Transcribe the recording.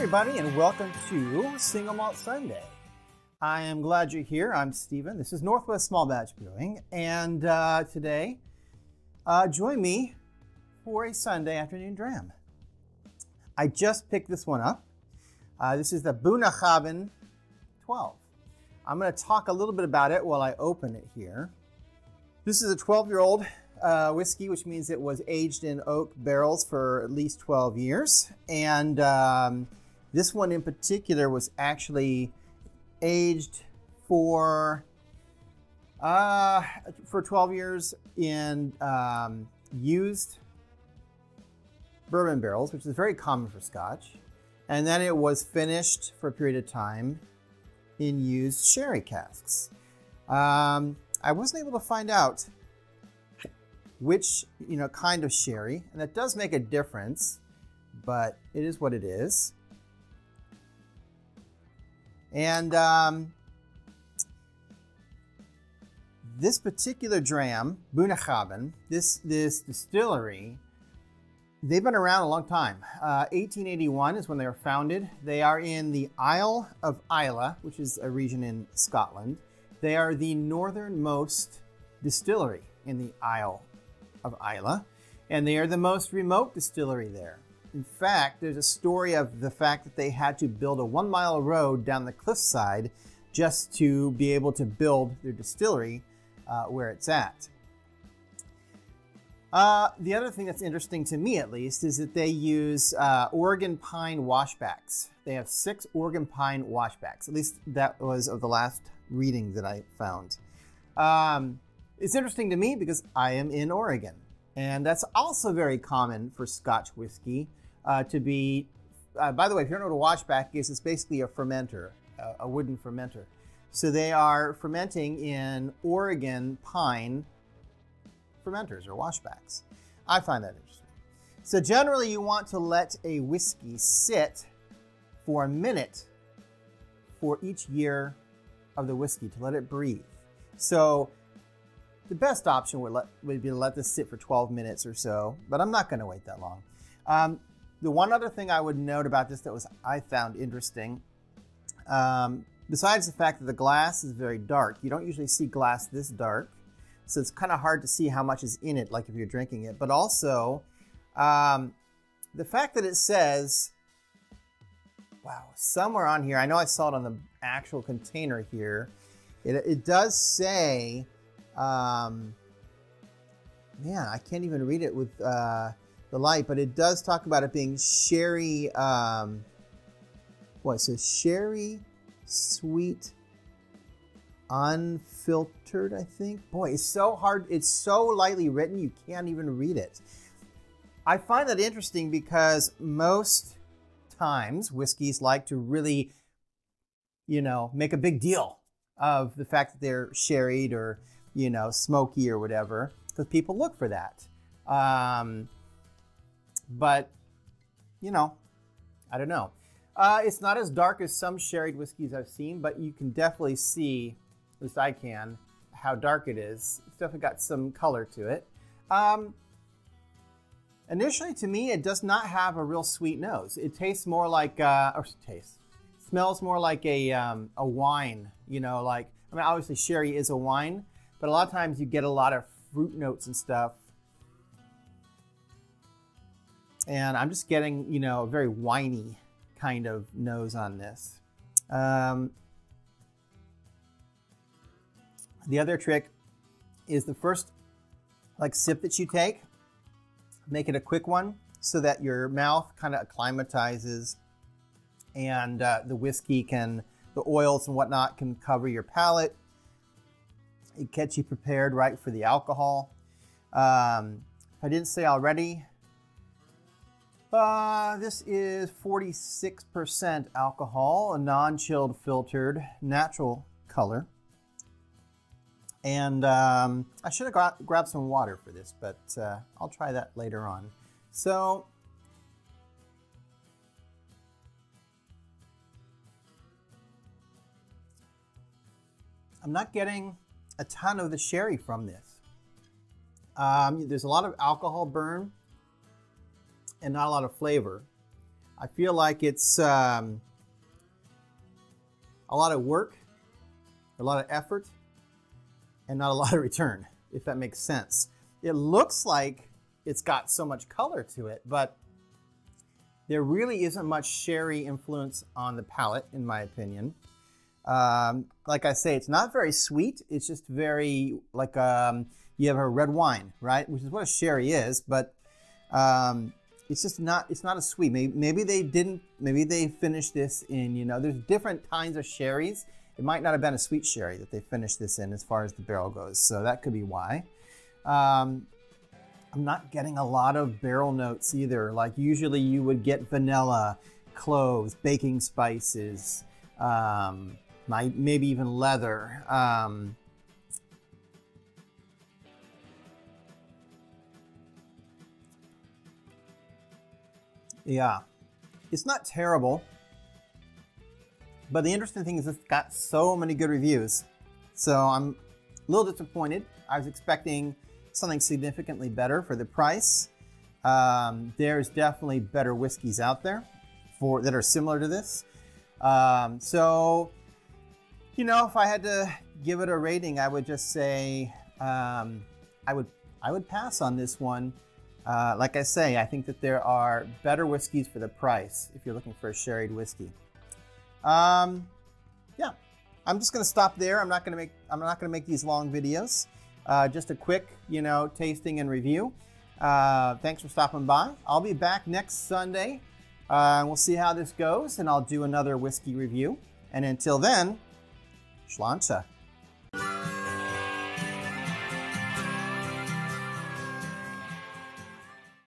everybody, and welcome to Single Malt Sunday. I am glad you're here. I'm Stephen. This is Northwest Small Batch Brewing, and today, join me for a Sunday afternoon dram. I just picked this one up. This is the Bunnahabhain 12. I'm going to talk a little bit about it while I open it here. This is a 12-year-old whiskey, which means it was aged in oak barrels for at least 12 years. And this one in particular was actually aged for 12 years in used bourbon barrels, which is very common for Scotch. And then it was finished for a period of time in used sherry casks. I wasn't able to find out which kind of sherry, and that does make a difference, but it is what it is. And this particular dram, Bunnahabhain, this distillery, they've been around a long time. 1881 is when they were founded. They are in the Isle of Islay, which is a region in Scotland. They are the northernmost distillery in the Isle of Islay, and they are the most remote distillery there. In fact, there's a story of the fact that they had to build a 1-mile road down the cliffside just to be able to build their distillery where it's at. The other thing that's interesting to me, at least, is that they use Oregon pine washbacks. They have 6 Oregon pine washbacks. At least that was of the last reading that I found. It's interesting to me because I am in Oregon, and that's also very common for Scotch whiskey to be, by the way, if you don't know what a washback is, it's basically a fermenter, a wooden fermenter. So they are fermenting in Oregon pine fermenters or washbacks. I find that interesting. So generally you want to let a whiskey sit for a minute for each year of the whiskey to let it breathe. So the best option would be to let this sit for 12 minutes or so, but I'm not going to wait that long. The one other thing I would note about this that I found interesting, besides the fact that the glass is very dark, you don't usually see glass this dark, so it's kind of hard to see how much is in it, like if you're drinking it, but also the fact that it says, wow, somewhere on here, I know I saw it on the actual container here, it does say, man, I can't even read it with the light, but it does talk about it being sherry, it says sherry sweet unfiltered, I think. Boy, it's so hard, it's so lightly written, you can't even read it. I find that interesting because most times whiskeys like to really, make a big deal of the fact that they're sherried or smoky or whatever, because people look for that. But, I don't know. It's not as dark as some sherried whiskeys I've seen, but you can definitely see, at least I can, how dark it is. It's definitely got some color to it. Initially, to me, it does not have a real sweet nose. It tastes more like, smells more like a wine, obviously sherry is a wine, but a lot of times you get a lot of fruit notes and stuff. And I'm just getting, a very winey kind of nose on this. The other trick is the first sip that you take, make it a quick one so that your mouth kind of acclimatizes and the whiskey the oils and whatnot can cover your palate. It gets you prepared right for the alcohol. If I didn't say already, this is 46% alcohol, a non-chilled filtered natural color. And I should have grabbed some water for this, but I'll try that later on. So I'm not getting a ton of the sherry from this. There's a lot of alcohol burn and not a lot of flavor. I feel like it's a lot of work, a lot of effort, and not a lot of return, if that makes sense. It looks like it's got so much color to it, but there really isn't much sherry influence on the palate, in my opinion. Like I say, it's not very sweet. It's just very like you have a red wine, right? Which is what a sherry is, but it's just not. It's not a sweet. Maybe they didn't. Maybe they finished this in. You know, there's different kinds of sherries. It might not have been a sweet sherry that they finished this in, as far as the barrel goes. So that could be why. I'm not getting a lot of barrel notes either. Like usually you would get vanilla, cloves, baking spices, maybe even leather. Yeah, it's not terrible. But the interesting thing is it's got so many good reviews. So I'm a little disappointed. I was expecting something significantly better for the price. There's definitely better whiskeys out there that are similar to this. So, you know, if I had to give it a rating, I would just say I would pass on this one. Like I say, I think that there are better whiskeys for the price if you're looking for a sherried whiskey. Yeah, I'm just gonna stop there. I'm not gonna make these long videos. Just a quick, you know, tasting and review. Thanks for stopping by. I'll be back next Sunday. We'll see how this goes, and I'll do another whiskey review. And until then, Sláinte.